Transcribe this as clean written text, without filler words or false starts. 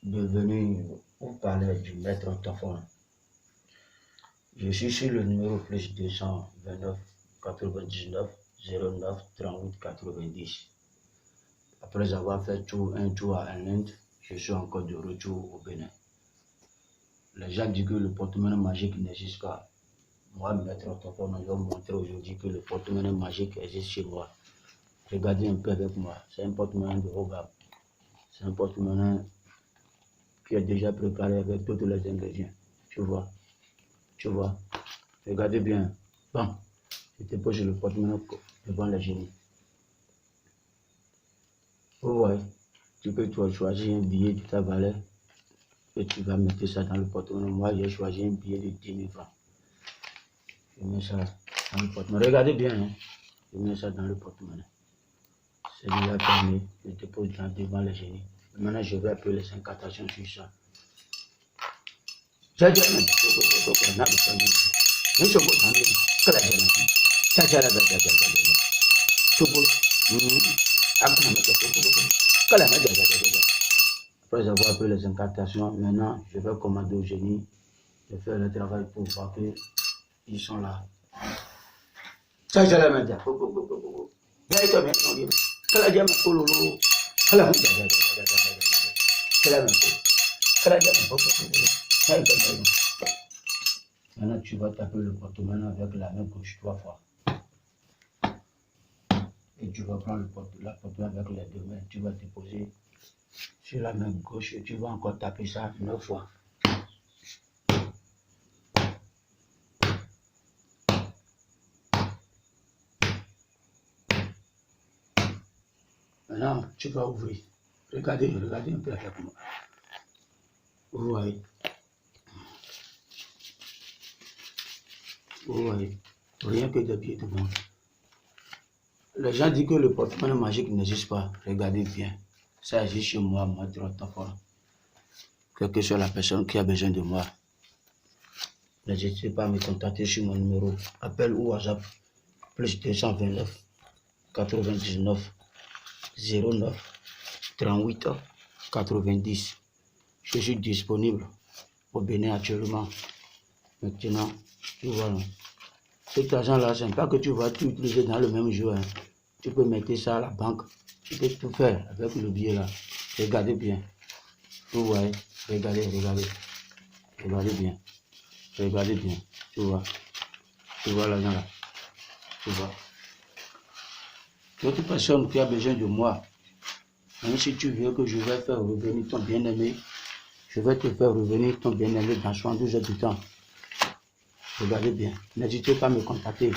Bienvenue au palais du maître Tafon. Je suis sur le numéro plus 229 99 09 38 90. Après avoir fait un tour à Inde, je suis encore de retour au Bénin. Les gens disent que le porte-monnaie magique n'existe pas. Moi, maître Tafon, je vais vous montrer aujourd'hui que le porte-monnaie magique existe chez moi. Regardez un peu avec moi. C'est un porte-monnaie de haut gamme. C'est un porte-monnaie qui est déjà préparé avec tous les ingrédients. Tu vois. Regardez bien. Bon, je te pose le porte-monnaie devant les génies. Vous voyez, tu peux choisir un billet de ta valeur et tu vas mettre ça dans le porte-monnaie. Moi, j'ai choisi un billet de 10 000 francs. Je mets ça dans le porte-monnaie. Regardez bien, hein. Je mets ça dans le porte-monnaie. C'est déjà fermé. Je dépose devant les génies. Maintenant, je vais appeler les incantations sur ça. Après avoir appelé les incantations, maintenant, je vais commander au génie de faire le travail pour voir qu'ils sont là. Maintenant, tu vas taper le porte-monnaie avec la main gauche 3 fois. Et tu vas prendre la porte-monnaie avec les deux mains. Tu vas déposer sur la main gauche et tu vas encore taper ça 9 fois. Maintenant, tu vas ouvrir. Regardez un peu avec moi. Vous voyez. Rien que des billets de banque. Les gens disent que le porte-monnaie magique n'existe pas. Regardez bien. Ça existe chez moi, maître Tafon. Quelle que soit la personne qui a besoin de moi, n'hésitez pas à me contacter sur mon numéro. Appel ou WhatsApp. Plus 229 99 09 38 90. Je suis disponible au Bénin actuellement. Maintenant, tu vois, cet argent-là, c'est pas que tu vas tout utiliser dans le même jour. Hein. Tu peux mettre ça à la banque. Tu peux tout faire avec le billet là. Regardez bien. Vous voyez, regardez bien. Regardez bien. Tu vois l'argent là. Tu vois. Toute personne qui a besoin de moi, même si tu veux que je vais faire revenir ton bien-aimé, je vais te faire revenir ton bien-aimé dans 72 heures de temps. Regardez bien. N'hésitez pas à me contacter.